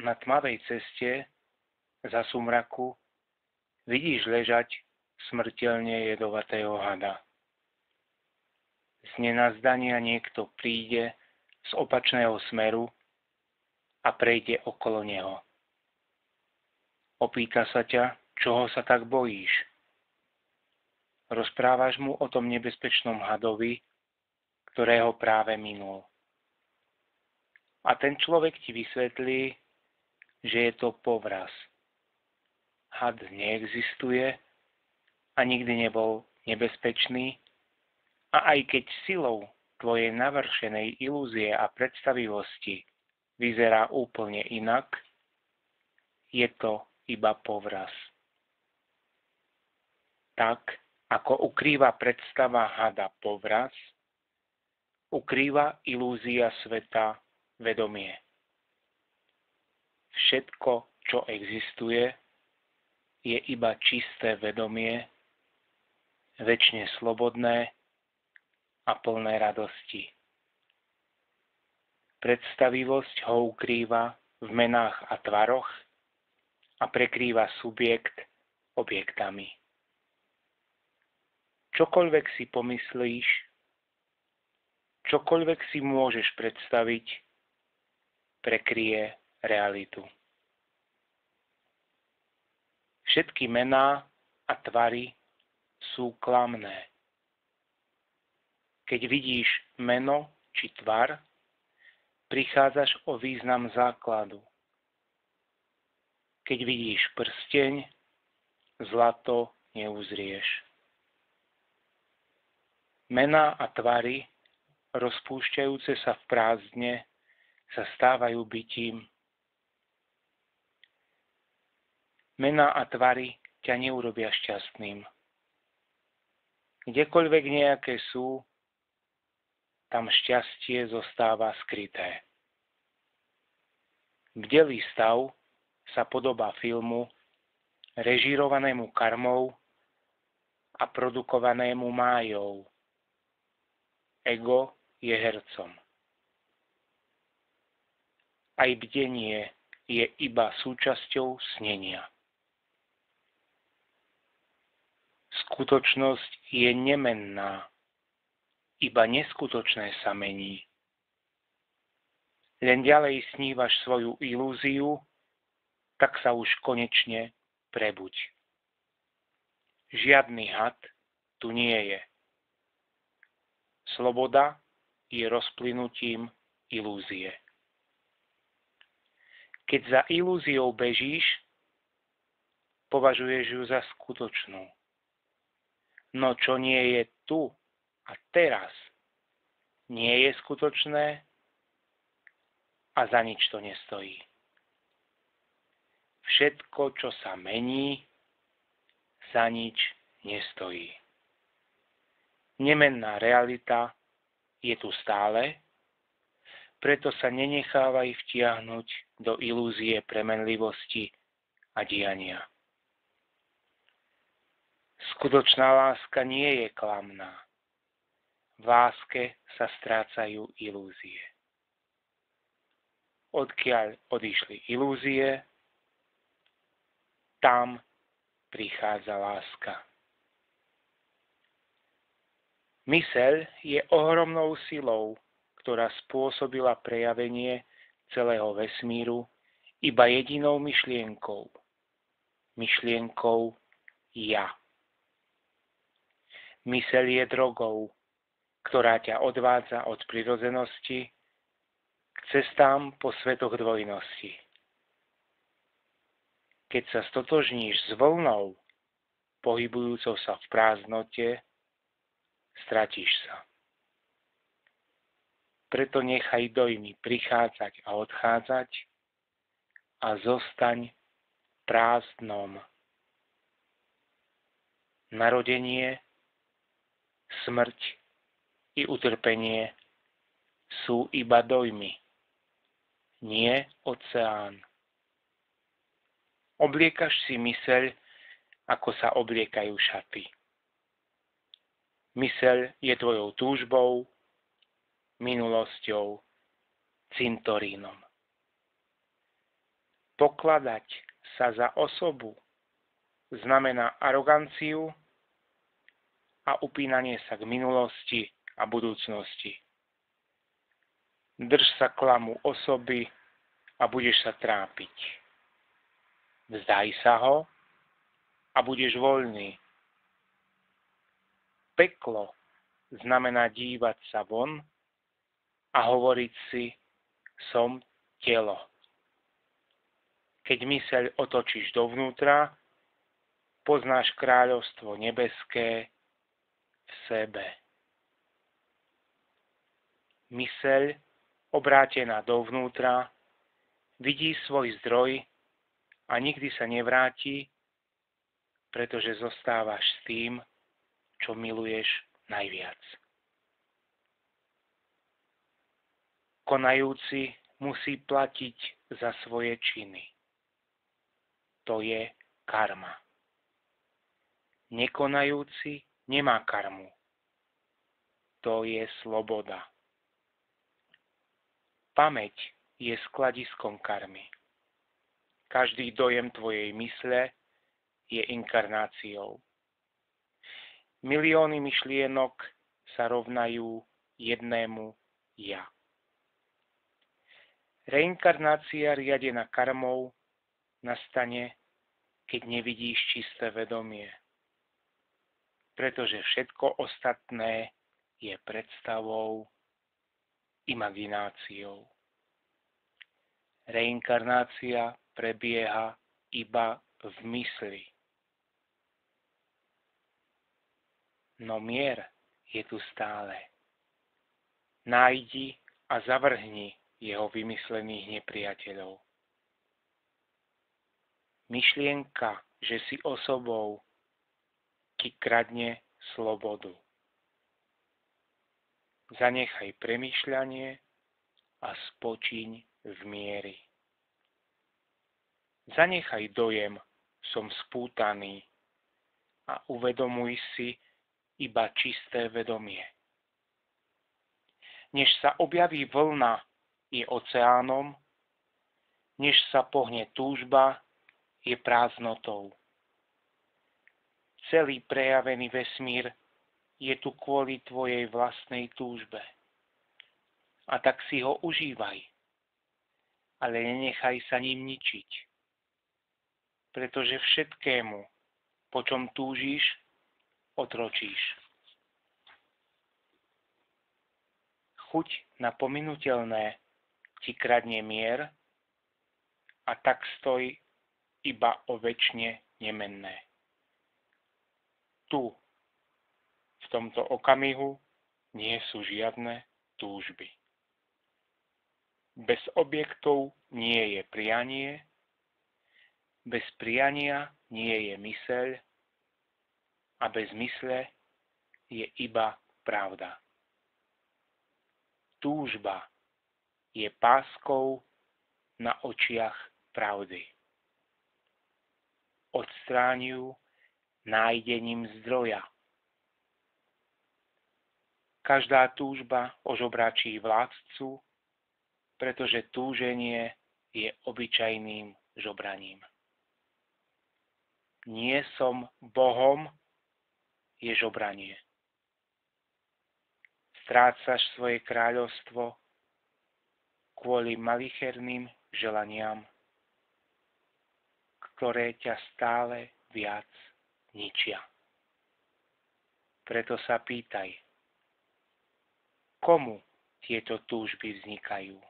na tmavej ceste za sumraku vidíš ležať smrteľne jedovatého hada. Z nenazdania niekto príde z opačného smeru a prejde okolo neho. Opýta sa ťa, čoho sa tak bojíš. Rozprávaš mu o tom nebezpečnom hadovi, ktorého práve minul. A ten človek ti vysvetlí, že je to povraz. Had neexistuje a nikdy nebol nebezpečný a aj keď silou tvojej navršenej ilúzie a predstavivosti vyzerá úplne inak, je to iba povraz. Tak, ako ukrýva predstava hada povraz, ukrýva ilúzia sveta vedomie. Všetko, čo existuje, je iba čisté vedomie, večne slobodné a plné radosti. Predstavivosť ho ukrýva v menách a tvaroch a prekrýva subjekt objektami. Čokoľvek si pomyslíš, čokoľvek si môžeš predstaviť, prekryje realitu. Všetky mená a tvary sú klamné. Keď vidíš meno či tvar, prichádzaš o význam základu. Keď vidíš prsteň, zlato neuzrieš. Mená a tvary, rozpúšťajúce sa v prázdne, sa stávajú bytím. Mená a tvary ťa neurobia šťastným. Kdekoľvek nejaké sú, tam šťastie zostáva skryté. Bdelý stav sa podobá filmu, režírovanému karmou a produkovanému májou. Ego je hercom. Aj bdenie je iba súčasťou snenia. Skutočnosť je nemenná, iba neskutočné sa mení. Len ďalej snívaš svoju ilúziu, tak sa už konečne prebuď. Žiadny had tu nie je. Sloboda je rozplynutím ilúzie. Keď za ilúziou bežíš, považuješ ju za skutočnú. No čo nie je tu a teraz, nie je skutočné a za nič to nestojí. Všetko, čo sa mení, za nič nestojí. Nemenná realita je tu stále, preto sa nenechávaj vtiahnuť do ilúzie premenlivosti a diania. Skutočná láska nie je klamná. V láske sa strácajú ilúzie. Odkiaľ odišli ilúzie, tam prichádza láska. Myseľ je ohromnou silou, ktorá spôsobila prejavenie celého vesmíru iba jedinou myšlienkou. Myšlienkou ja. Myseľ je drogou, ktorá ťa odvádza od prirodzenosti k cestám po svetoch dvojnosti. Keď sa stotožníš s vlnou, pohybujúcou sa v prázdnote, stratíš sa. Preto nechaj dojmy prichádzať a odchádzať a zostaň prázdnom. Narodenie, smrť i utrpenie sú iba dojmy, nie oceán. Obliekaš si myseľ, ako sa obliekajú šaty. Myseľ je tvojou túžbou, minulosťou, cintorínom. Pokladať sa za osobu znamená aroganciu a upínanie sa k minulosti a budúcnosti. Drž sa klamu osoby a budeš sa trápiť. Vzdaj sa ho a budeš voľný. Peklo znamená dívať sa von a hovoriť si, som telo. Keď myseľ otočíš dovnútra, poznáš kráľovstvo nebeské v sebe. Myseľ obrátená dovnútra vidí svoj zdroj a nikdy sa nevráti, pretože zostávaš s tým, čo miluješ najviac. Konajúci musí platiť za svoje činy. To je karma. Nekonajúci nemá karmu. To je sloboda. Pamäť je skladiskom karmy. Každý dojem tvojej mysle je inkarnáciou. Milióny myšlienok sa rovnajú jednému ja. Reinkarnácia riadená karmou nastane, keď nevidíš čisté vedomie. Pretože všetko ostatné je predstavou, imagináciou. Reinkarnácia prebieha iba v mysli. No mier je tu stále. Nájdi a zavrhni jeho vymyslených nepriateľov. Myšlienka, že si osobou, ti kradne slobodu. Zanechaj premýšľanie a spočiň v miery. Zanechaj dojem, som spútaný a uvedomuj si iba čisté vedomie. Než sa objaví vlna, je oceánom, než sa pohne túžba, je prázdnotou. Celý prejavený vesmír je tu kvôli tvojej vlastnej túžbe. A tak si ho užívaj, ale nenechaj sa ním ničiť. Pretože všetkému, po čom túžiš, otročíš. Chuť na pominuteľné ti kradne mier a tak stoj iba o večne nemenné. Tu, v tomto okamihu, nie sú žiadne túžby. Bez objektov nie je prianie, bez priania nie je myseľ a bez mysle je iba pravda. Túžba je páskou na očiach pravdy. Odstráň ju nájdením zdroja. Každá túžba ožobračí vládcu, pretože túženie je obyčajným žobraním. Nie som Bohom je žobranie. Strácaš svoje kráľovstvo kvôli malicherným želaniam, ktoré ťa stále viac ničia. Preto sa pýtaj, komu tieto túžby vznikajú.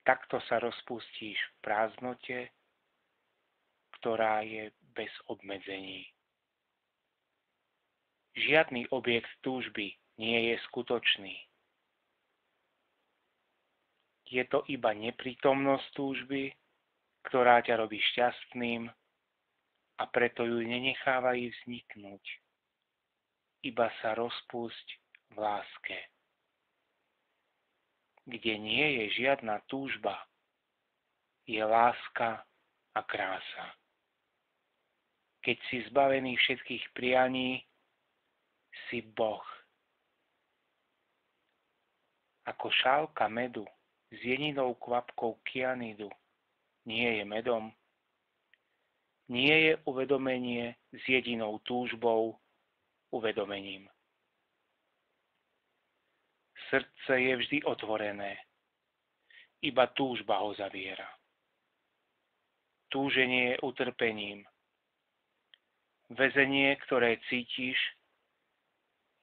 Takto sa rozpustíš v prázdnote, ktorá je bez obmedzení. Žiadny objekt túžby nie je skutočný. Je to iba neprítomnosť túžby, ktorá ťa robí šťastným a preto ju nenechávaj vzniknúť. Iba sa rozpusť v láske. Kde nie je žiadna túžba, je láska a krása. Keď si zbavený všetkých prianí, si Boh. Ako šálka medu s jedinou kvapkou kyanidu nie je medom? Nie je uvedomenie s jedinou túžbou uvedomením. Srdce je vždy otvorené, iba túžba ho zaviera. Túženie je utrpením. Väzenie, ktoré cítiš,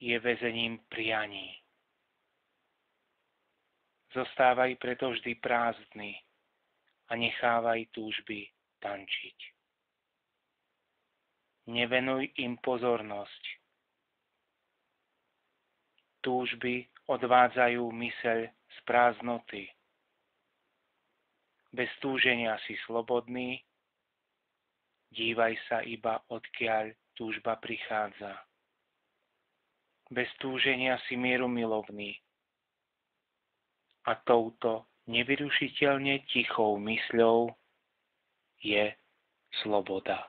je väzením prianí. Zostávaj preto vždy prázdny a nechávaj túžby tančiť. Nevenuj im pozornosť. Túžby odvádzajú myseľ z prázdnoty. Bez túženia si slobodný, dívaj sa iba odkiaľ túžba prichádza. Bez túženia si mierumilovný a touto nevyrušiteľne tichou mysľou je sloboda.